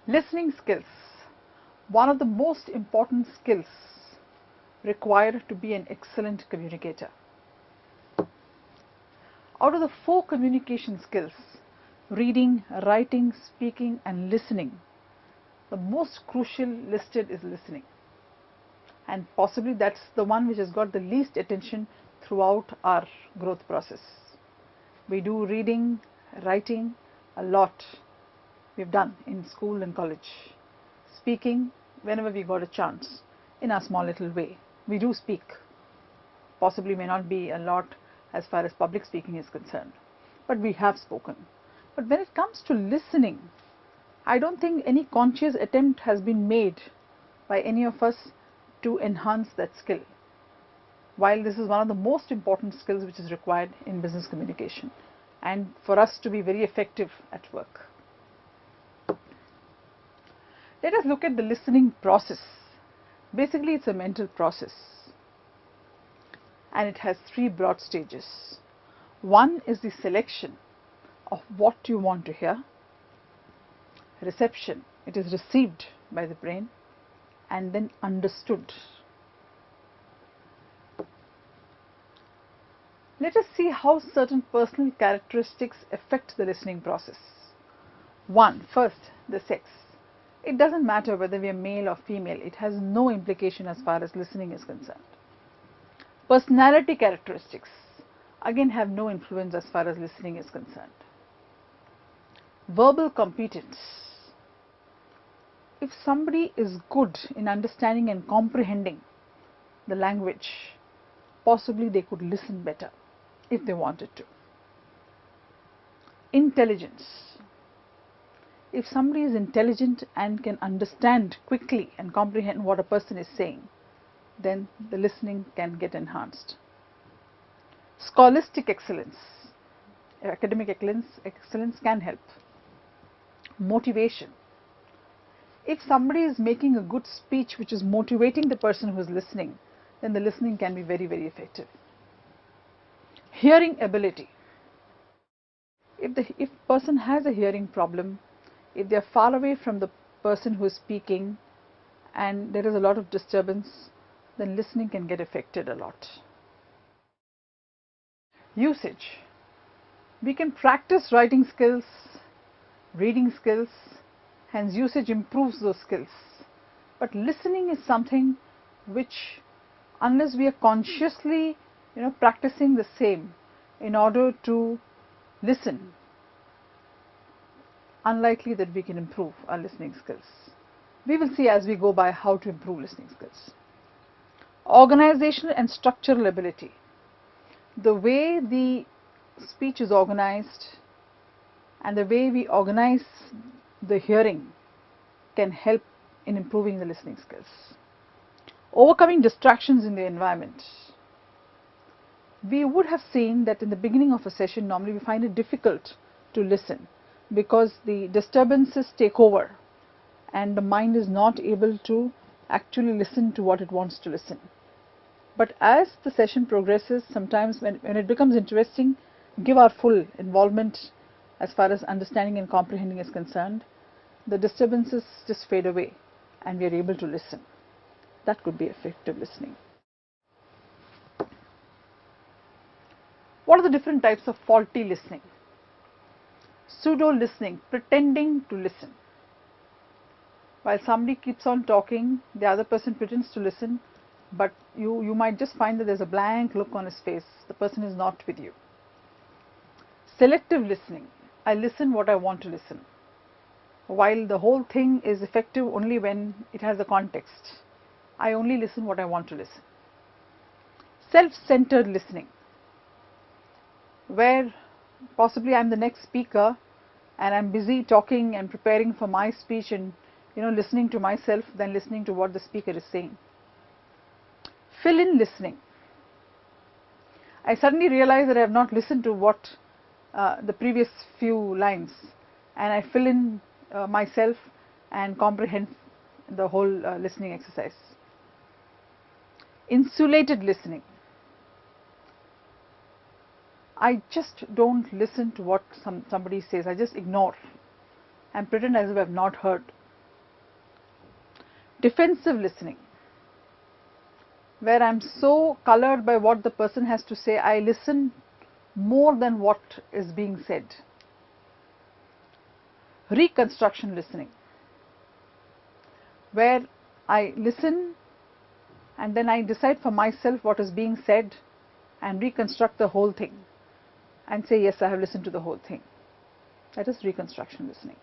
Listening skills, one of the most important skills required to be an excellent communicator. Out of the 4 communication skills, reading, writing, speaking and listening, the most crucial listed is listening. And possibly that's the one which has got the least attention throughout our growth process. We do reading, writing a lot. We've done in school and college. Speaking whenever we got a chance in a small little way. We do speak. Possibly may not be a lot as far as public speaking is concerned, but we have spoken. But when it comes to listening, I don't think any conscious attempt has been made by any of us to enhance that skill. While this is one of the most important skills which is required in business communication and for us to be very effective at work. Let us look at the listening process. Basically, it's a mental process and it has 3 broad stages. One is the selection of what you want to hear, reception, it is received by the brain, and then understood. Let us see how certain personal characteristics affect the listening process. First, the sex. It doesn't matter whether we are male or female, it has no implication as far as listening is concerned. Personality characteristics again have no influence as far as listening is concerned. Verbal competence. If somebody is good in understanding and comprehending the language, possibly they could listen better if they wanted to. Intelligence. If somebody is intelligent and can understand quickly and comprehend what a person is saying, then the listening can get enhanced. Scholastic excellence, academic excellence can help. Motivation. If somebody is making a good speech which is motivating the person who is listening, then the listening can be very, very effective. Hearing ability. If person has a hearing problem, if they are far away from the person who is speaking and there is a lot of disturbance, then listening can get affected a lot. Usage. We can practice writing skills, reading skills, hence usage improves those skills. But listening is something which, unless we are consciously practicing the same in order to listen, unlikely that we can improve our listening skills. We will see as we go by how to improve listening skills. Organizational and structural ability. The way the speech is organized and the way we organize the hearing can help in improving the listening skills. Overcoming distractions in the environment. We would have seen that in the beginning of a session, normally we find it difficult to listen because the disturbances take over and the mind is not able to actually listen to what it wants to listen. But as the session progresses, sometimes when it becomes interesting, give our full involvement as far as understanding and comprehending is concerned, the disturbances just fade away and we are able to listen. That could be effective listening. What are the different types of faulty listening? Pseudo listening, pretending to listen. While somebody keeps on talking, the other person pretends to listen, but you might just find that there's a blank look on his face. The person is not with you. Selective listening. I listen what I want to listen, while the whole thing is effective only when it has a context. I only listen what I want to listen. Self-centered listening, where possibly I'm the next speaker and I'm busy talking and preparing for my speech and listening to myself than listening to what the speaker is saying. Fill-in listening. I suddenly realize that I have not listened to what the previous few lines, and I fill in myself and comprehend the whole listening exercise. Insulated listening. I just don't listen to what somebody says. I just ignore and pretend as if I have not heard Defensive listening, where I am so colored by what the person has to say, I listen more than what is being said. Reconstruction listening, where I listen and then I decide for myself what is being said and reconstruct the whole thing and say, yes, I have listened to the whole thing. That is reconstruction listening.